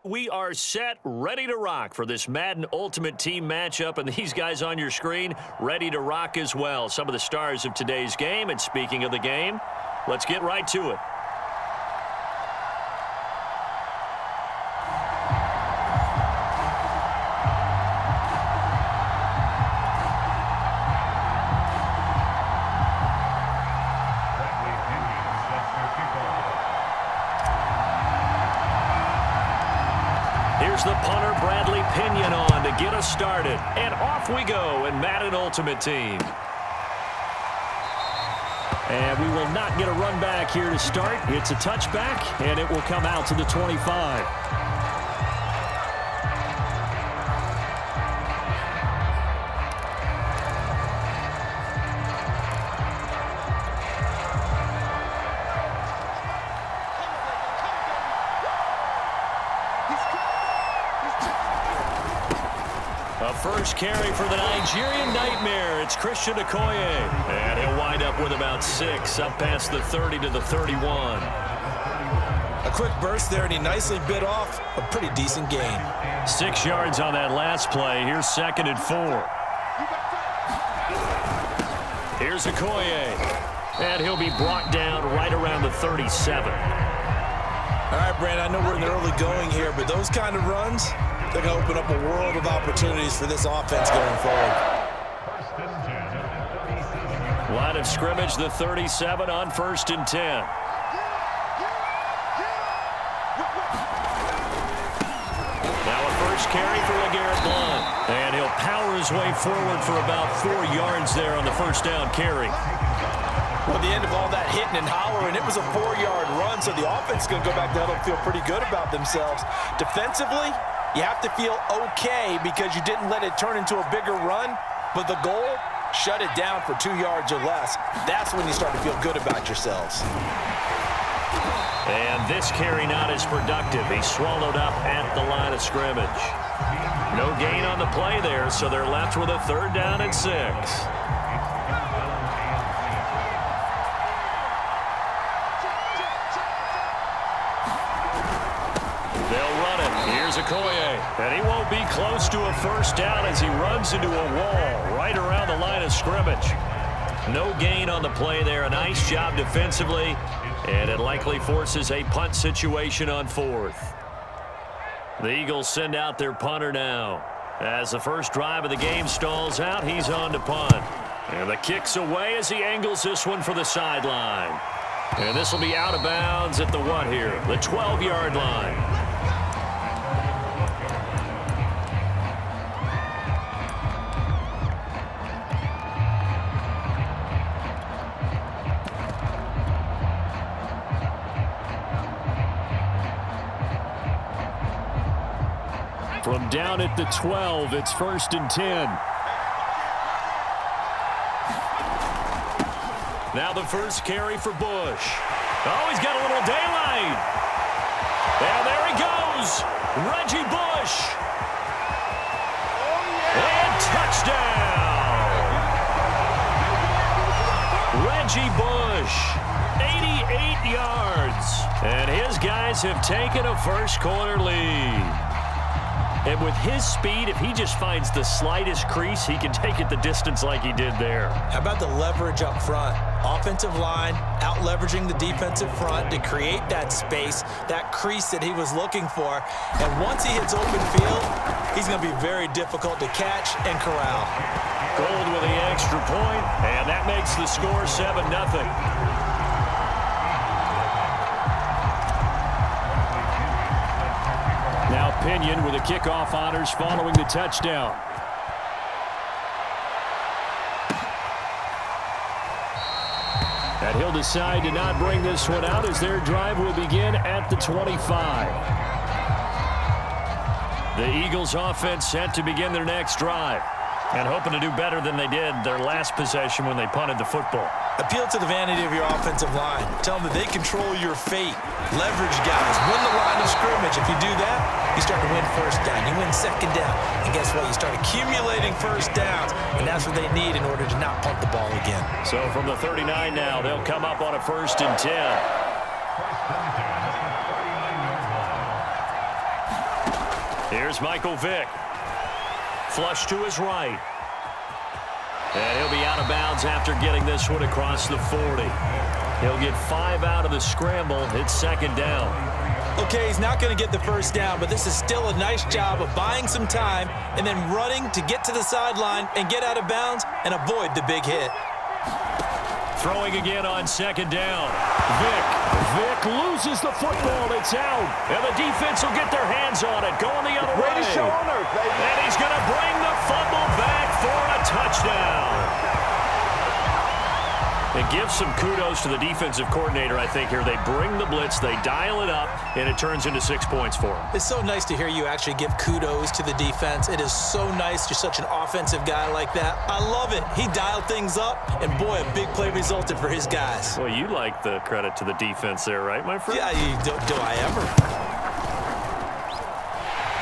We are set, ready to rock for this Madden Ultimate Team matchup, and these guys on your screen ready to rock as well. Some of the stars of today's game, and speaking of the game, let's get right to it. Here's the punter, Bradley Pinion, on to get us started. And off we go in Madden Ultimate Team. And we will not get a run back here to start. It's a touchback, and it will come out to the 25. First carry for the Nigerian Nightmare. It's Christian Okoye. And he'll wind up with about 6, up past the 30 to the 31. A quick burst there, and he nicely bit off a pretty decent gain. 6 yards on that last play. Here's 2nd and 4. Here's Okoye. And he'll be brought down right around the 37. All right, Brandon, I know we're in the early going here, but those kind of runs, they're going to open up a world of opportunities for this offense going forward. Line of scrimmage, the 37 on 1st and 10. Now a first carry for LeGarrette Blount. And he'll power his way forward for about 4 yards there on the first down carry. Well, the end of all that hitting and hollering, it was a 4-yard run, so the offense is going to go back to huddle and feel pretty good about themselves. Defensively, you have to feel okay because you didn't let it turn into a bigger run, but the goal, shut it down for 2 yards or less. That's when you start to feel good about yourselves. And this carry not as productive. He's swallowed up at the line of scrimmage. No gain on the play there, so they're left with a 3rd down and 6. Okoye, and he won't be close to a first down as he runs into a wall right around the line of scrimmage. No gain on the play there. A nice job defensively, and it likely forces a punt situation on 4th. The Eagles send out their punter now. As the first drive of the game stalls out, he's on to punt. And the kick's away as he angles this one for the sideline. And this will be out of bounds at the what here? The 12-yard line. From down at the 12, it's 1st and 10. Now the first carry for Bush. Oh, he's got a little daylight. And there he goes. Reggie Bush. And touchdown. Reggie Bush. 88 yards. And his guys have taken a first quarter lead. And with his speed, if he just finds the slightest crease, he can take it the distance like he did there. How about the leverage up front? Offensive line, out-leveraging the defensive front to create that space, that crease that he was looking for. And once he hits open field, he's going to be very difficult to catch and corral. Gold with the extra point, and that makes the score 7-0. Now Pinion with the kickoff honors following the touchdown. And he'll decide to not bring this one out as their drive will begin at the 25. The Eagles offense set to begin their next drive. And hoping to do better than they did their last possession when they punted the football. Appeal to the vanity of your offensive line. Tell them that they control your fate. Leverage guys. Win the line of scrimmage. If you do that, you start to win first down. You win second down. And guess what? You start accumulating first downs. And that's what they need in order to not punt the ball again. So from the 39 now, they'll come up on a 1st and 10. Here's Michael Vick. Flush to his right. And he'll be out of bounds after getting this one across the 40. He'll get 5 out of the scramble. It's second down. Okay, he's not going to get the first down, but this is still a nice job of buying some time and then running to get to the sideline and get out of bounds and avoid the big hit. Throwing again on second down. Vick loses the football. It's out. And the defense will get their hands on it. Going the other way. Way to show on earth, baby. And he's going to bring the fumble back for a touchdown. And give some kudos to the defensive coordinator, I think, here. They bring the blitz, they dial it up, and it turns into 6 points for him. It's so nice to hear you actually give kudos to the defense. It is so nice. You're such an offensive guy like that. I love it. He dialed things up, and boy, a big play resulted for his guys. Well, you like the credit to the defense there, right, my friend? Yeah, do I ever?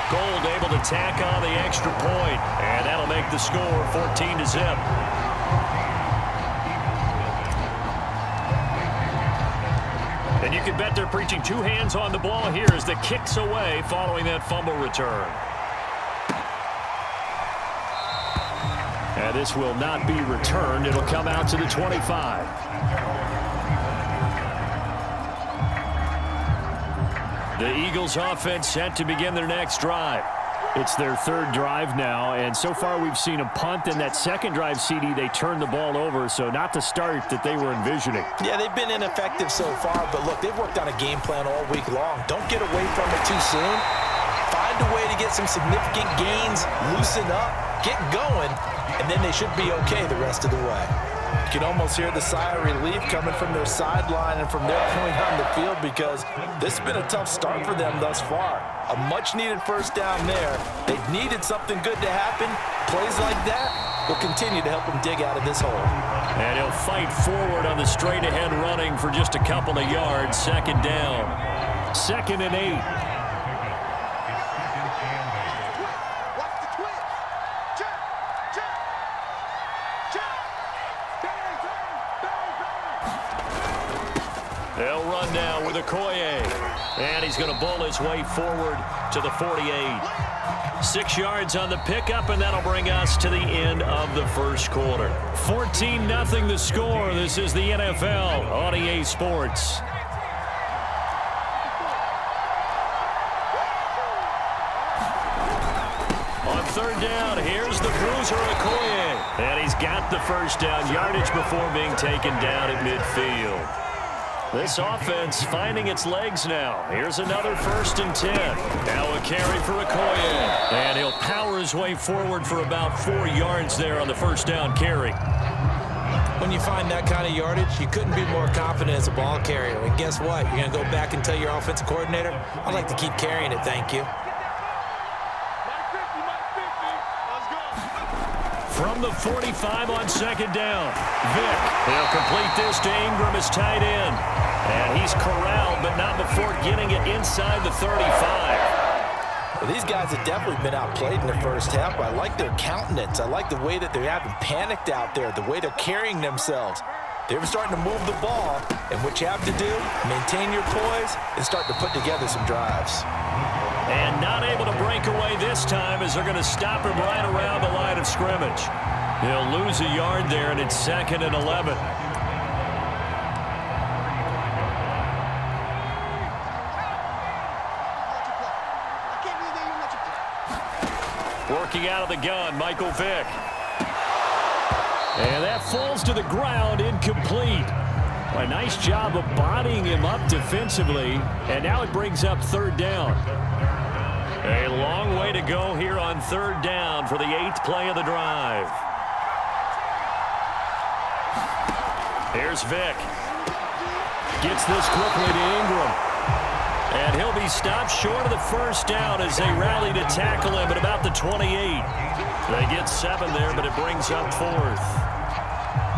Gold able to tack on the extra point, and that'll make the score 14-0. And you can bet they're preaching 2 hands on the ball here as the kick's away following that fumble return. And this will not be returned. It'll come out to the 25. The Eagles offense set to begin their next drive. It's their 3rd drive now, and so far we've seen a punt. In that second drive, CD, they turned the ball over, so not the start that they were envisioning. Yeah, they've been ineffective so far, but look, they've worked on a game plan all week long. Don't get away from it too soon. Find a way to get some significant gains, loosen up, get going, and then they should be okay the rest of the way. You can almost hear the sigh of relief coming from their sideline and from their point on the field because this has been a tough start for them thus far. A much-needed first down there. They've needed something good to happen. Plays like that will continue to help them dig out of this hole. And he'll fight forward on the straight-ahead running for just a couple of yards. Second down. 2nd and 8. They'll run now with Okoye. And he's going to bowl his way forward to the 48. 6 yards on the pickup, and that'll bring us to the end of the first quarter. 14-0 the score. This is the NFL on EA Sports. On 3rd down, here's the bruiser Okoye. And he's got the first down yardage before being taken down at midfield. This offense finding its legs now. Here's another 1st and 10. Now a carry for Okoye. And he'll power his way forward for about 4 yards there on the first down carry. When you find that kind of yardage, you couldn't be more confident as a ball carrier. And guess what? You're going to go back and tell your offensive coordinator, I'd like to keep carrying it, thank you. From the 45 on 2nd down. Vick. He'll complete this to Ingram as tight end. And he's corralled, but not before getting it inside the 35. Well, these guys have definitely been outplayed in the first half. I like their countenance. I like the way that they haven't panicked out there, the way they're carrying themselves. They're starting to move the ball, and what you have to do, maintain your poise and start to put together some drives. And not able to break away this time as they're going to stop him right around the line of scrimmage. He'll lose a yard there, and it's 2nd and 11. Working out of the gun, Michael Vick. And that falls to the ground, incomplete. A nice job of bodying him up defensively, and now it brings up 3rd down. A long way to go here on 3rd down for the 8th play of the drive. Here's Vick. Gets this quickly to Ingram. And he'll be stopped short of the first down as they rally to tackle him at about the 28. They get 7 there, but it brings up 4th.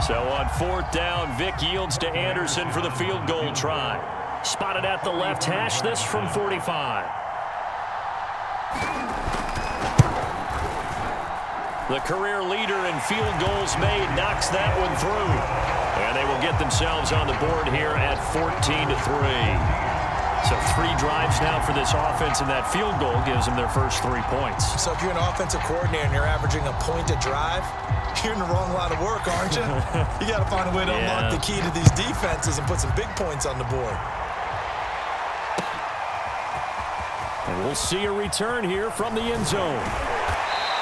So on 4th down, Vick yields to Anderson for the field goal try. Spotted at the left hash, this from 45. The career leader in field goals made knocks that one through. And they will get themselves on the board here at 14-3. So So 3 drives now for this offense, and that field goal gives them their first 3 points. So if you're an offensive coordinator and you're averaging a point a drive, you're in the wrong line of work, aren't you? You got to find a way to unlock the key to these defenses and put some big points on the board. And we'll see a return here from the end zone.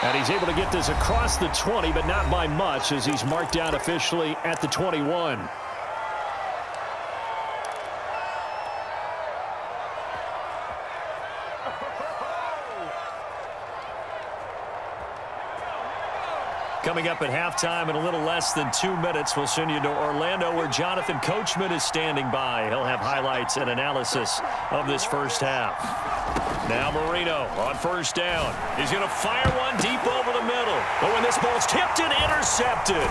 And he's able to get this across the 20, but not by much, as he's marked down officially at the 21. Coming up at halftime in a little less than 2 minutes, we'll send you to Orlando, where Jonathan Coachman is standing by. He'll have highlights and analysis of this first half. Now Marino on first down. He's going to fire one deep over the middle. But when this ball's tipped and intercepted,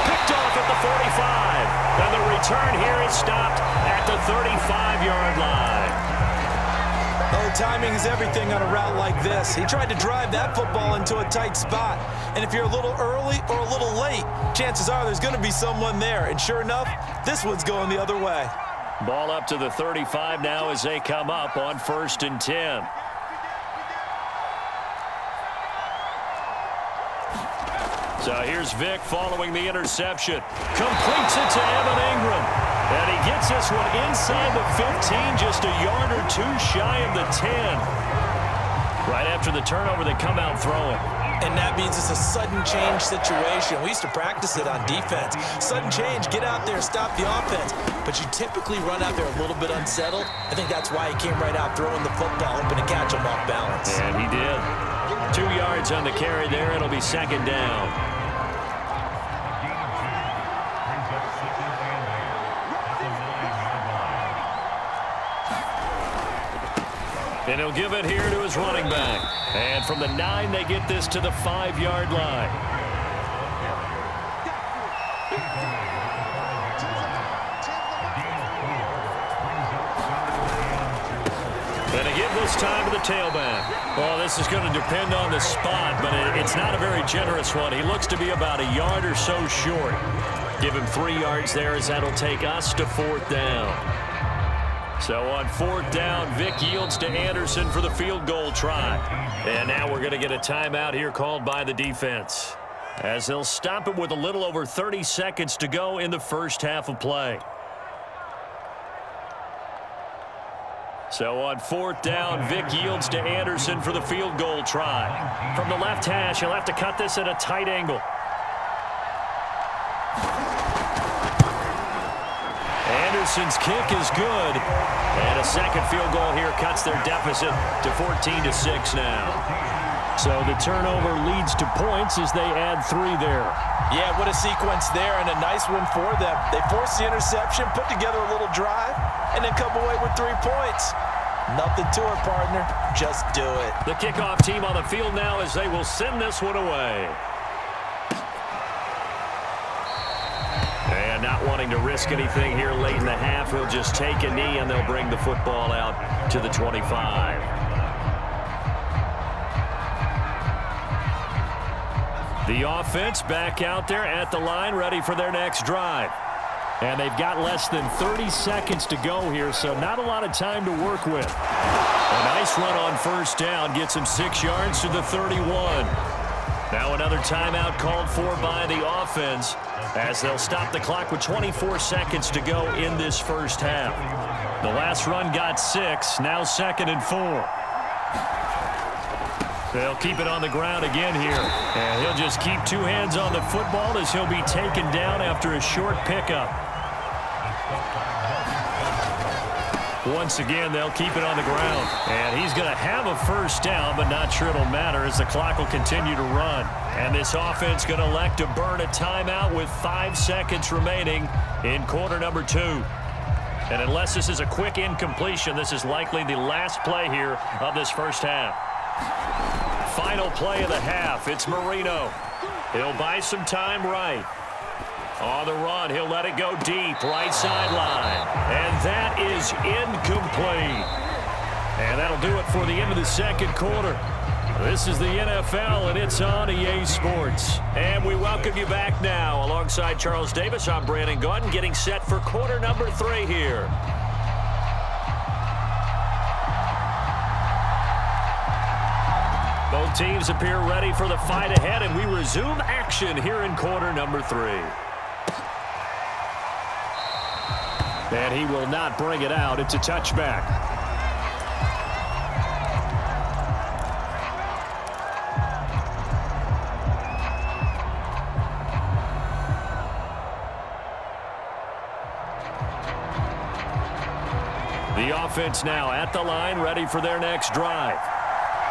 picked off at the 45. And the return here is stopped at the 35-yard line. Oh, timing is everything on a route like this. He tried to drive that football into a tight spot. And if you're a little early or a little late, chances are there's going to be someone there. And sure enough, this one's going the other way. Ball up to the 35 now as they come up on 1st and 10. So here's Vick following the interception. Completes it to Evan Ingram. And he gets this one inside the 15, just a yard or 2 shy of the 10. Right after the turnover, they come out throwing. And that means it's a sudden change situation. We used to practice it on defense. Sudden change, get out there, stop the offense. But you typically run out there a little bit unsettled. I think that's why he came right out throwing the football, hoping to catch him off balance. And he did. 2 yards on the carry there. It'll be 2nd down. And he'll give it here to his running back. And from the 9, they get this to the 5-yard line. And again this time to the tailback. Well, this is going to depend on the spot, but it's not a very generous one. He looks to be about a yard or so short. Give him 3 yards there, as that'll take us to 4th down. So on 4th down, Vick yields to Anderson for the field goal try. And now we're going to get a timeout here called by the defense, as they'll stop it with a little over 30 seconds to go in the first half of play. So on 4th down, Vick yields to Anderson for the field goal try. From the left hash, he'll have to cut this at a tight angle. Anderson's kick is good. And a second field goal here cuts their deficit to 14-6 now. So the turnover leads to points as they add 3 there. Yeah, what a sequence there, and a nice one for them. They force the interception, put together a little drive, and then come away with 3 points. Nothing to it, partner. Just do it. The kickoff team on the field now as they will send this one away. And not wanting to risk anything here late in the half, he'll just take a knee and they'll bring the football out to the 25. The offense back out there at the line, ready for their next drive. And they've got less than 30 seconds to go here, so not a lot of time to work with. A nice run on 1st down gets him 6 yards to the 31. Now another timeout called for by the offense, as they'll stop the clock with 24 seconds to go in this first half. The last run got 6, now 2nd and 4. They'll keep it on the ground again here, and he'll just keep 2 hands on the football as he'll be taken down after a short pickup. Once again, they'll keep it on the ground, and he's going to have a 1st down, but not sure it'll matter as the clock will continue to run. And this offense going to elect to burn a timeout with 5 seconds remaining in quarter number 2. And unless this is a quick incompletion, this is likely the last play here of this first half. Final play of the half. It's Marino. He'll buy some time right. On the run, he'll let it go deep, right sideline. And that is incomplete. And that'll do it for the end of the second quarter. This is the NFL, and it's on EA Sports. And we welcome you back now. Alongside Charles Davis, I'm Brandon Gaudin, getting set for quarter number 3 here. teams appear ready for the fight ahead, and we resume action here in quarter number 3. And he will not bring it out. It's a touchback. The offense now at the line, ready for their next drive.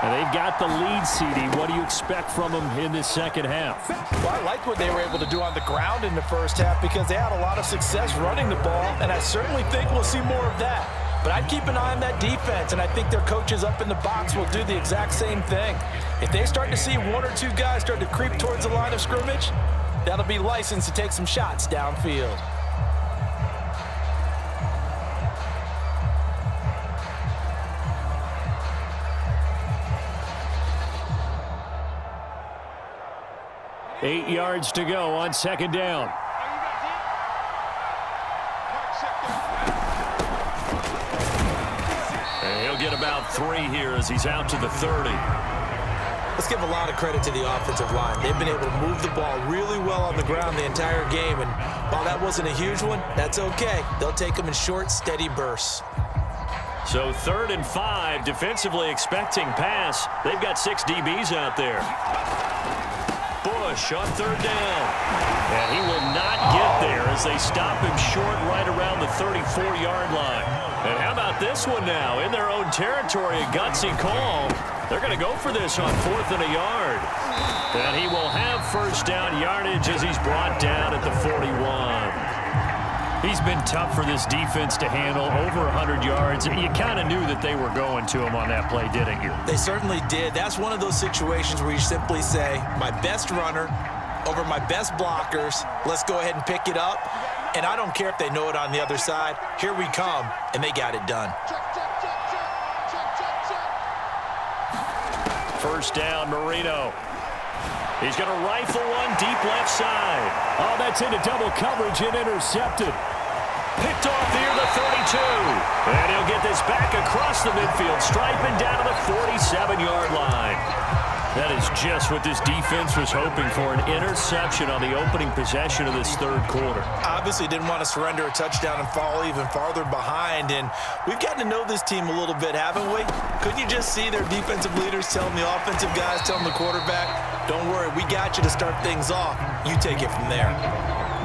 And they've got the lead, CD. What do you expect from them in this second half? Well, I like what they were able to do on the ground in the first half because they had a lot of success running the ball, and I certainly think we'll see more of that. But I'd keep an eye on that defense, and I think their coaches up in the box will do the exact same thing. If they start to see one or two guys start to creep towards the line of scrimmage, that'll be licensed to take some shots downfield. Eight yards to go on second down. And he'll get about 3 here as he's out to the 30. Let's give a lot of credit to the offensive line. They've been able to move the ball really well on the ground the entire game, and while that wasn't a huge one, that's okay. They'll take them in short, steady bursts. So 3rd and 5, defensively expecting pass. They've got 6 DBs out there. Bush on 3rd down. And he will not get there as they stop him short right around the 34-yard line. And how about this one now? In their own territory, a gutsy call. They're going to go for this on 4th and a yard. And he will have first down yardage as he's brought down at the 41. He's been tough for this defense to handle, over 100 yards. You kind of knew that they were going to him on that play, didn't you? They certainly did. That's one of those situations where you simply say, my best runner over my best blockers, let's go ahead and pick it up. And I don't care if they know it on the other side. Here we come, and they got it done. First down, Marino. He's going to rifle one deep left side. Oh, that's into double coverage and intercepted. Picked off near the 32. And he'll get this back across the midfield stripe and down to the 47-yard line. That is just what this defense was hoping for, an interception on the opening possession of this 3rd quarter. Obviously didn't want to surrender a touchdown and fall even farther behind, and we've gotten to know this team a little bit, haven't we? Couldn't you just see their defensive leaders telling the offensive guys, telling the quarterback, don't worry, we got you to start things off. You take it from there.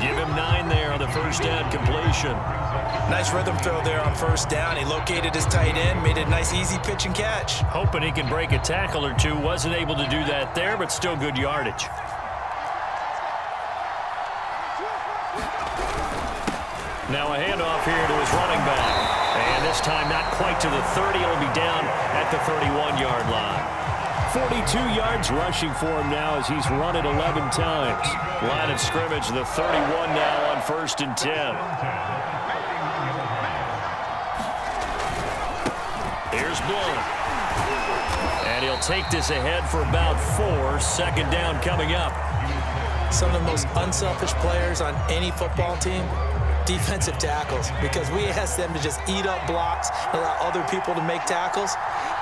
Give him 9 there on the first down completion. Nice rhythm throw there on first down. He located his tight end, made a nice easy pitch and catch. Hoping he can break a tackle or two. Wasn't able to do that there, but still good yardage. Now a handoff here to his running back. And this time not quite to the 30. It'll be down at the 31-yard line. 42 yards rushing for him now as he's run it 11 times. Line of scrimmage, the 31 now on 1st and 10. Here's Blunt. And he'll take this ahead for about 4. Second down coming up. Some of the most unselfish players on any football team, defensive tackles, because we ask them to just eat up blocks and allow other people to make tackles.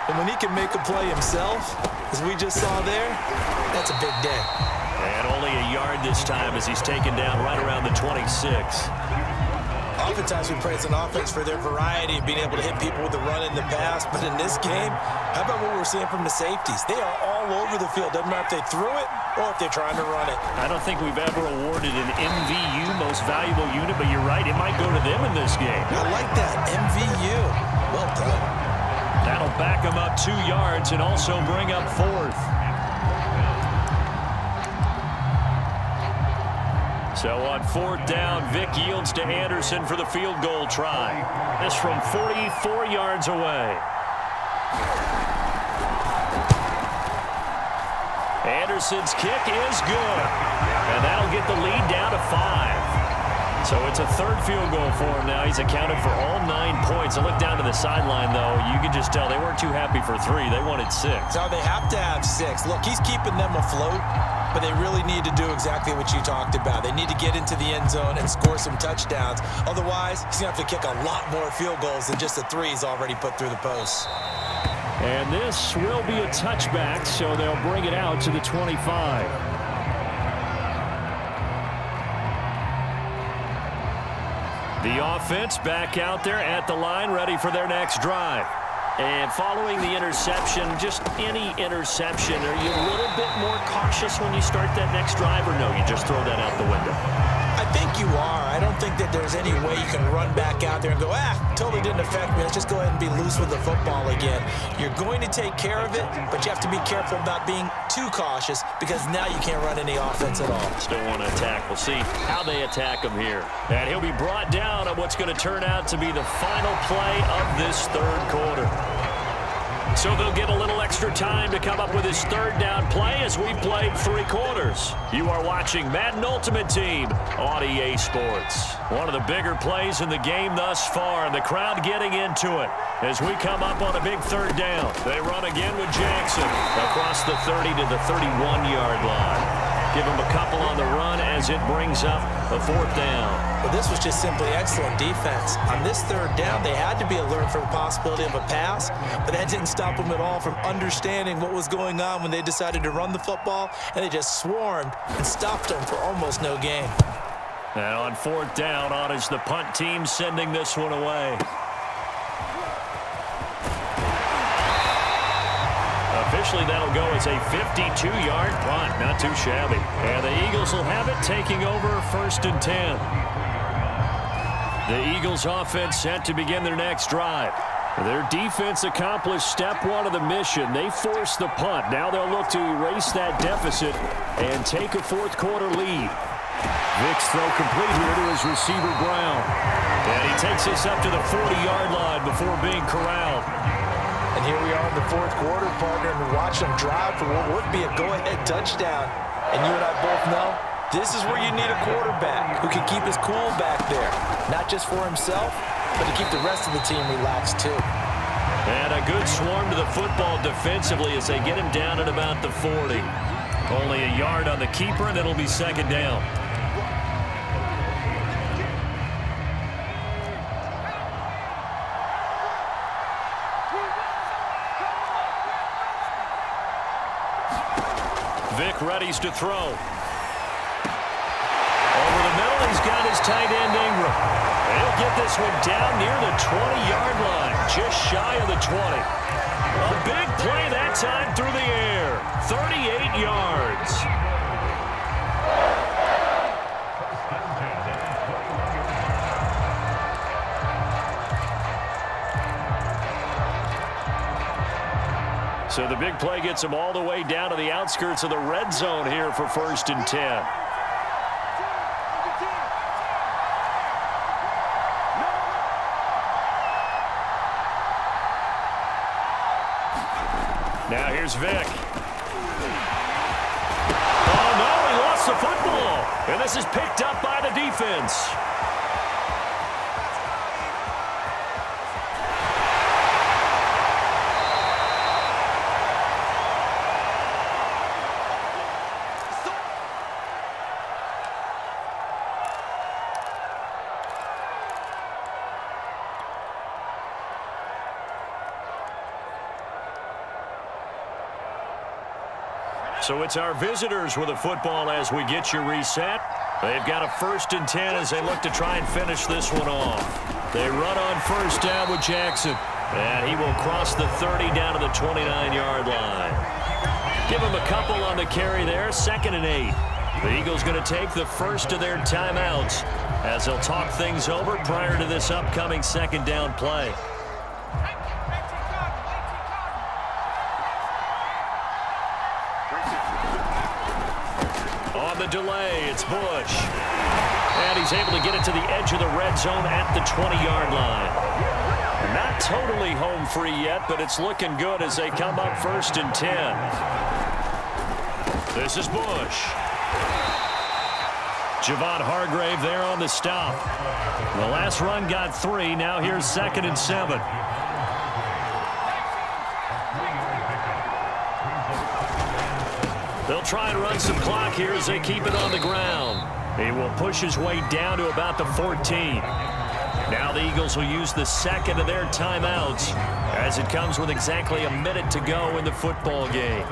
And when he can make a play himself, as we just saw there, that's a big day. And only a yard this time as he's taken down right around the 26. Oftentimes we praise an offense for their variety of being able to hit people with the run and the pass, but in this game, how about what we're seeing from the safeties? They are all over the field. Doesn't matter if they threw it or if they're trying to run it. I don't think we've ever awarded an MVU, most valuable unit, but you're right, it might go to them in this game. I like that, MVU. Well done. That'll back him up 2 yards and also bring up 4th. So on 4th down, Vick yields to Anderson for the field goal try. This from 44 yards away. Anderson's kick is good. And that'll get the lead down to 5. So it's a 3rd field goal for him now. He's accounted for all 9 points. I look down to the sideline, though. You can just tell they weren't too happy for 3. They wanted 6. No, they have to have 6. Look, he's keeping them afloat, but they really need to do exactly what you talked about. They need to get into the end zone and score some touchdowns. Otherwise, he's going to have to kick a lot more field goals than just the 3 he's already put through the posts. And this will be a touchback, so they'll bring it out to the 25. The offense back out there at the line, ready for their next drive. And following the interception, just any interception, are you a little bit more cautious when you start that next drive, or no, you just throw that out the window? I think you are. I don't think that there's any way you can run back out there and go, totally didn't affect me. Let's just go ahead and be loose with the football again. You're going to take care of it, but you have to be careful about being too cautious because now you can't run any offense at all. Still want to attack. We'll see how they attack him here. And he'll be brought down on what's going to turn out to be the final play of this third quarter. So they'll get a little extra time to come up with his third down play as we played 3 quarters. You are watching Madden Ultimate Team on EA Sports. One of the bigger plays in the game thus far, and the crowd getting into it as we come up on a big third down. They run again with Jackson across the 30 to the 31-yard line. Give him a couple on the run as it brings up a 4th down. Well, this was just simply excellent defense. On this third down, they had to be alert for the possibility of a pass, but that didn't stop them at all from understanding what was going on when they decided to run the football, and they just swarmed and stopped them for almost no gain. And on 4th down, on is the punt team sending this one away. Officially, that'll go as a 52-yard punt. Not too shabby. And the Eagles will have it, taking over 1st and 10. The Eagles offense set to begin their next drive. Their defense accomplished step 1 of the mission. They forced the punt. Now they'll look to erase that deficit and take a 4th quarter lead. Vick's throw complete here to his receiver, Brown. And he takes us up to the 40-yard line before being corralled. And here we are in the 4th quarter, partner, and watch them drive for what would be a go-ahead touchdown. And you and I both know this is where you need a quarterback who can keep his cool back there. Not just for himself, but to keep the rest of the team relaxed too. And a good swarm to the football defensively as they get him down at about the 40. Only a yard on the keeper, and it'll be 2nd down. Vick readies to throw. Over the middle, he's got his tight end Ingram. He'll get this one down near the 20-yard line, just shy of the 20. A big play that time through the air, 38 yards. So the big play gets him all the way down to the outskirts of the red zone here for 1st and 10. Now here's Vick. Oh, no, he lost the football. And this is picked up by the defense. So it's our visitors with a football as we get you reset. They've got a 1st and 10 as they look to try and finish this one off. They run on 1st down with Jackson. And he will cross the 30 down to the 29-yard line. Give him a couple on the carry there, 2nd and 8. The Eagles going to take the first of their timeouts as they'll talk things over prior to this upcoming 2nd down play. On the delay, it's Bush. And he's able to get it to the edge of the red zone at the 20-yard line. Not totally home free yet, but it's looking good as they come up 1st and 10. This is Bush. Javon Hargrave there on the stop. The last run got 3. Now here's 2nd and 7. They'll try and run some clock here as they keep it on the ground. He will push his way down to about the 14. Now the Eagles will use the 2nd of their timeouts as it comes with exactly a minute to go in the football game.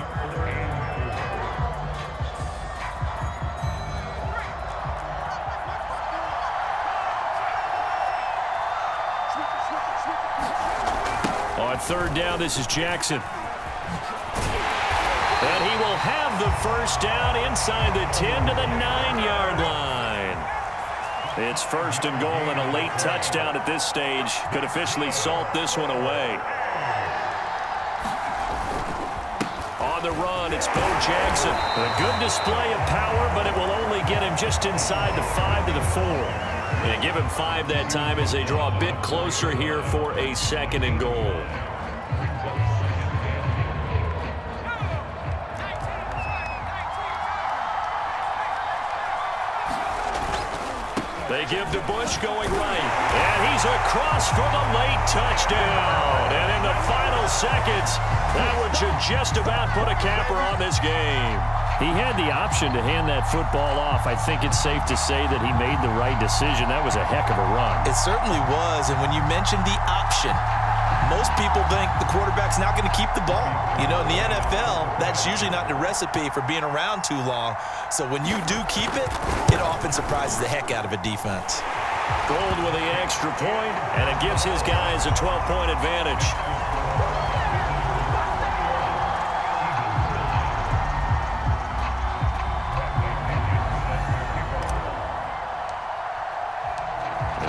On third down, this is Jackson. And he will have the first down inside the 10 to the 9-yard line. It's first and goal, and a late touchdown at this stage could officially salt this one away. On the run, it's Bo Jackson. A good display of power, but it will only get him just inside the 5 to the 4. And give him 5 that time as they draw a bit closer here for a second and goal. They give to Bush going right. And he's across for the late touchdown. And in the final seconds, that one should just about put a capper on this game. He had the option to hand that football off. I think it's safe to say that he made the right decision. That was a heck of a run. It certainly was. And when you mentioned the option, most people think the quarterback's not going to keep the ball. You know, in the NFL, that's usually not the recipe for being around too long. So when you do keep it, it often surprises the heck out of a defense. Gold with the extra point, and it gives his guys a 12-point advantage.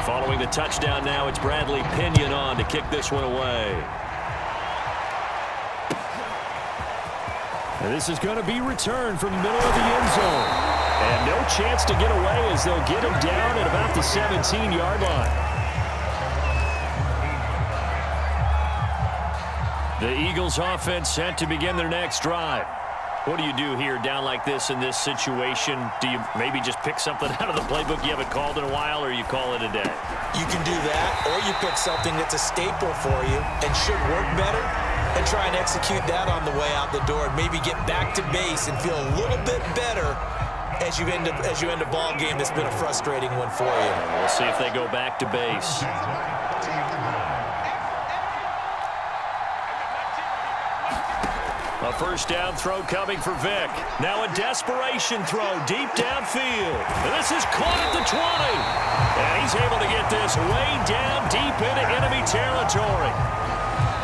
Following the touchdown now, it's Bradley Pinion on to kick this one away. And this is going to be returned from the middle of the end zone. And no chance to get away as they'll get him down at about the 17-yard line. The Eagles offense set to begin their next drive. What do you do here down like this in this situation? Do you maybe just pick something out of the playbook you haven't called in a while, or you call it a day? You can do that, or you pick something that's a staple for you and should work better and try and execute that on the way out the door and maybe get back to base and feel a little bit better as you end a ball game that's been a frustrating one for you. We'll see if they go back to base. A first down throw coming for Vick. Now a desperation throw deep downfield. And this is caught at the 20. And he's able to get this way down deep into enemy territory.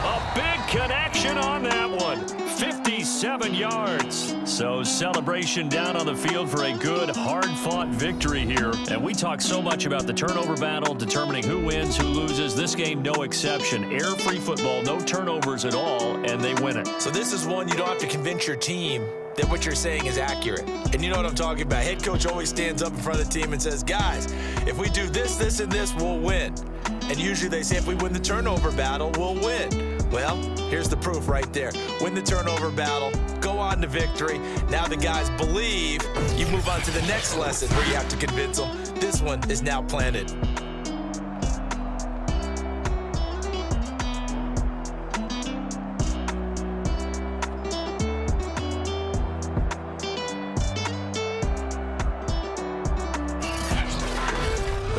A big connection on that one. 57 yards. So celebration down on the field for a good, hard-fought victory here. And we talk so much about the turnover battle, determining who wins, who loses. This game, no exception. Error-free football, no turnovers at all, and they win it. So this is one you don't have to convince your team that what you're saying is accurate. And you know what I'm talking about. Head coach always stands up in front of the team and says, guys, if we do this, this, and this, we'll win. And usually they say if we win the turnover battle, we'll win. Well, here's the proof right there. Win the turnover battle, go on to victory. Now the guys believe. You move on to the next lesson where you have to convince them. This one is now planted.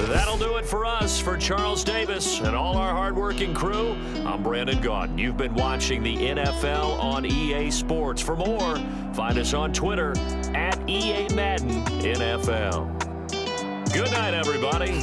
That'll do it for us. For Charles Davis and all our hardworking crew, I'm Brandon Gaudin. You've been watching the NFL on EA Sports. For more, find us on Twitter at EA Madden NFL. Good night, everybody.